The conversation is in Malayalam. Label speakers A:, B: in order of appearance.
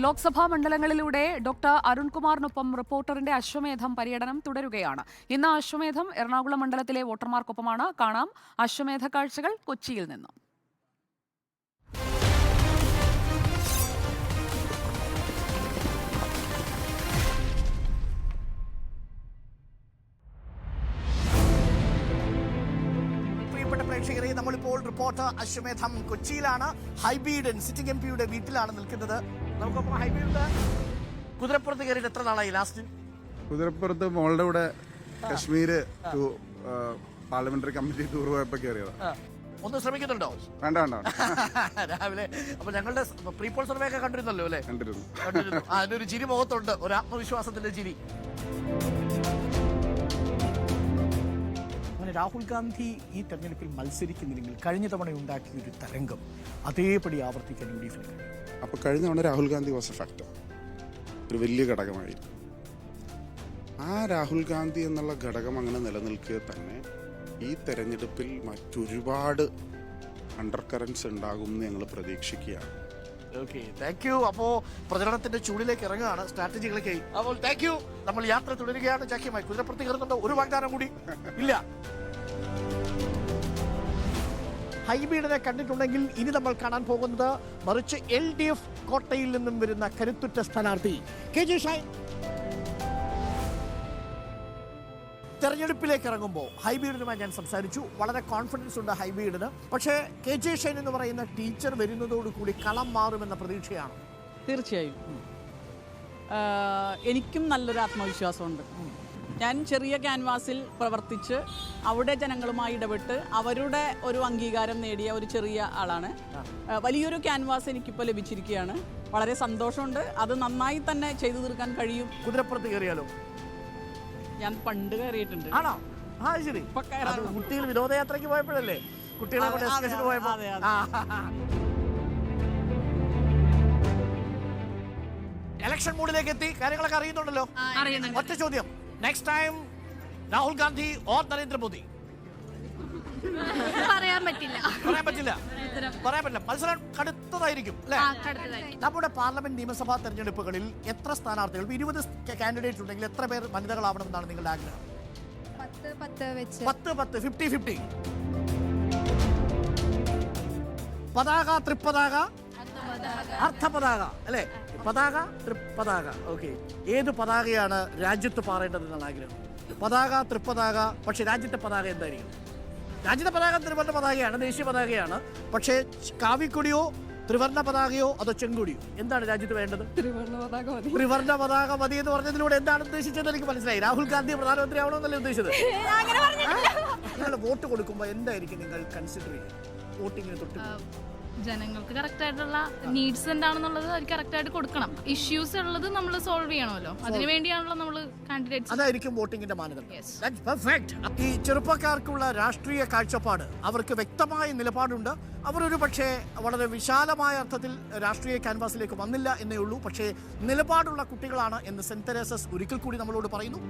A: ലോക്സഭാ മണ്ഡലങ്ങളിലൂടെ ഡോക്ടർ അരുൺകുമാറിനൊപ്പം റിപ്പോർട്ടറിന്റെ അശ്വമേധം പര്യടനം തുടരുകയാണ്. ഇന്ന് അശ്വമേധം എറണാകുളം മണ്ഡലത്തിലെ വോട്ടർമാർക്കൊപ്പമാണ്. കാണാം അശ്വമേധ കാഴ്ചകൾ കൊച്ചിയിൽ നിന്ന്.
B: പ്രേക്ഷകരെ, നമ്മളിപ്പോൾ റിപ്പോർട്ടർ അശ്വമേധം കൊച്ചിയിലാണ്. ഹൈബീഡൻ സിറ്റിംഗ് എം പിയുടെ വീട്ടിലാണ് നിൽക്കുന്നത്. നമുക്കൊപ്പം ഹൈബീഡ് കുതിരപ്പുറത്ത് കയറിയിട്ട് എത്ര നാളായി ലാസ്റ്റ്?
C: കുതിരപ്പുറത്ത് മോളുടെ കൂടെ കശ്മീര് പാർലമെന്ററി കമ്മിറ്റി ടൂർ പോയപ്പോ കയറിയതാ.
B: ഒന്ന് ശ്രമിക്കുന്നുണ്ടോ?
C: വേണ്ട വേണ്ട.
B: രാവിലെ അപ്പൊ ഞങ്ങളുടെ പ്രീപോൾ സർവേ ഒക്കെ കണ്ടിരുന്നല്ലോ അല്ലേ?
C: കണ്ടിരുന്നു.
B: അതിനൊരു ചിരി മുഖത്തുണ്ട്, ഒരു ആത്മവിശ്വാസത്തിന്റെ ചിരി. രാഹുൽ ഗാന്ധി ഈ തെരഞ്ഞെടുപ്പിൽ മത്സരിക്കുന്നില്ലെങ്കിൽ കഴിഞ്ഞ തവണ ഉണ്ടാക്കിയ ഒരു തരംഗം അതേപടി ആവർത്തിക്കാൻ UDF കഴിയും.
C: അപ്പൊ കഴിഞ്ഞ തവണ Rahul Gandhi was A factor, ഒരു വലിയ ഘടകമായി. ആ രാഹുൽ ഗാന്ധി എന്നുള്ള ഘടകം അങ്ങനെ നിലനിൽക്കുക തന്നെ ഈ തെരഞ്ഞെടുപ്പിൽ മറ്റൊരുപാട് അണ്ടർ കറൻസ് ഉണ്ടാകും എന്ന് ഞങ്ങൾ പ്രതീക്ഷിക്കുകയാണ്.
B: Okay, thank you. അപ്പോ പ്രചരണത്തിന്റെ ചൂടിലേക്ക് ഇറങ്ങുകയാണ് സ്ട്രാറ്റജികളൊക്കെ. അപ്പോൾ താങ്ക് യു. നമ്മൾ യാത്ര തുടരുകയാണ്. ജാക്കിയുമായി കുതിരപ്പുറത്ത് കയറുന്നുണ്ടോ? ഒരു വാഗ്ദാനം കൂടി ഇല്ല. ഹൈബീഡിനെ കണ്ടിട്ടുണ്ടെങ്കിൽ ഇനി നമ്മൾ കാണാൻ പോകുന്നത് മറിച്ച് LDF കോട്ടയിൽ നിന്നും വരുന്ന കരുത്തുറ്റ സ്ഥാനാർത്ഥി KJ ഷൈൻ. തെരഞ്ഞെടുപ്പിലേക്ക് ഇറങ്ങുമ്പോൾ ഹൈബീഡിനുമായി ഞാൻ സംസാരിച്ചു. വളരെ കോൺഫിഡൻസ് ഉണ്ട് ഹൈബീഡിന്. പക്ഷേ KJ ഷൈൻ എന്ന് പറയുന്ന ടീച്ചർ വരുന്നതോടുകൂടി കളം മാറുമെന്ന പ്രതീക്ഷയാണ്.
D: തീർച്ചയായും എനിക്കും നല്ലൊരു ആത്മവിശ്വാസമുണ്ട്. ഞാൻ ചെറിയ ക്യാൻവാസിൽ പ്രവർത്തിച്ച് അവിടെ ജനങ്ങളുമായി ഇടപെട്ട് അവരുടെ ഒരു അംഗീകാരം നേടിയ ഒരു ചെറിയ ആളാണ്. വലിയൊരു ക്യാൻവാസ് എനിക്കിപ്പോൾ ലഭിച്ചിരിക്കുകയാണ്. വളരെ സന്തോഷമുണ്ട്. അത് നന്നായി തന്നെ ചെയ്തു തീർക്കാൻ കഴിയും.
B: കുതിരപ്പുറത്ത് കയറിയാലോ?
D: ഞാൻ പണ്ട് കയറിയിട്ടുണ്ട്.
B: ആണോ? ആ ശരി. കുട്ടികൾ വിനോദയാത്രയ്ക്ക് പോയപ്പോഴല്ലേ? കുട്ടികളെ പോയപ്പോ. ഇലക്ഷൻ മൂഡിലേക്ക് എത്തി. കാര്യങ്ങളൊക്കെ അറിയുന്നുണ്ടല്ലോ. ഒറ്റ ചോദ്യം, next time Rahul Gandhi or Narendra Modi?
E: പറയാൻ പറ്റില്ല.
B: മത്സരം കടുത്തതായിരിക്കും അല്ലേ? നമ്മുടെ പാർലമെന്റ് നിയമസഭാ തെരഞ്ഞെടുപ്പുകളിൽ എത്ര സ്ഥാനാർത്ഥികൾ, 20 കാൻഡിഡേറ്റ് ഉണ്ടെങ്കിൽ എത്ര പേർ വനിതകളാവണമെന്നാണ് നിങ്ങളുടെ ആഗ്രഹം? 10, 50-50. പതാക, തൃപ്പതാക, അർത്ഥപതാക അല്ലേ? പതാക, തൃപ്പതാക. ഓക്കെ, ഏത് പതാകയാണ് രാജ്യത്ത് പാറേണ്ടതെന്നാണ് ആഗ്രഹം? പതാക, തൃപ്പതാക. പക്ഷെ രാജ്യത്തെ പതാക എന്തായിരിക്കും? രാജ്യത്തെ പതാക ത്രിവർണ്ണ പതാകയാണ്, ദേശീയ പതാകയാണ്. പക്ഷേ കാവിക്കൊടിയോ ത്രിവർണ്ണ പതാകയോ അതോ ചെങ്കൊടിയോ? എന്താണ് രാജ്യത്ത് വേണ്ടത്? ത്രിവർണ്ണ പതാക മതി എന്ന് പറഞ്ഞതിലൂടെ എന്താണ് ഉദ്ദേശിച്ചത് എനിക്ക് മനസ്സിലായി. രാഹുൽ ഗാന്ധി പ്രധാനമന്ത്രി ആവണമെന്നല്ലേ ഉദ്ദേശിച്ചത്? നിങ്ങൾ വോട്ട് കൊടുക്കുമ്പോൾ എന്തായിരിക്കും നിങ്ങൾ കൺസിഡർ ചെയ്യുക വോട്ടിങ്ങിന് തൊട്ട്?
E: ജനങ്ങൾക്ക് കറക്റ്റ് ആയിട്ടുള്ള നീഡ്സ് എന്താണെന്നുള്ളത് അവർ കറക്റ്റ് ആയിട്ട് കൊടുക്കണം. ഇഷ്യൂസ് ഉള്ളത് നമ്മൾ സോൾവ് ചെയ്യണമല്ലോ, അതിനു വേണ്ടിയാണല്ലോ നമ്മൾ കാൻഡിഡേറ്റ്സ്.
B: അതായിരിക്കും വോട്ടിങ്ങിന്റെ മാനദണ്ഡം. ഈ ചെറുപ്പക്കാർക്കുള്ള രാഷ്ട്രീയ കാഴ്ചപ്പാട്, അവർക്ക് വ്യക്തമായ നിലപാടുണ്ട്. അവരൊരു പക്ഷേ വളരെ വിശാലമായ അർത്ഥത്തിൽ രാഷ്ട്രീയ ക്യാൻവാസിലേക്ക് വന്നില്ല എന്നേ ഉള്ളൂ. പക്ഷേ നിലപാടുള്ള കുട്ടികളാണ് എന്ന് സെന്റ് തെരേസസ് ഒരിക്കൽ കൂടി നമ്മളോട് പറയുന്നു.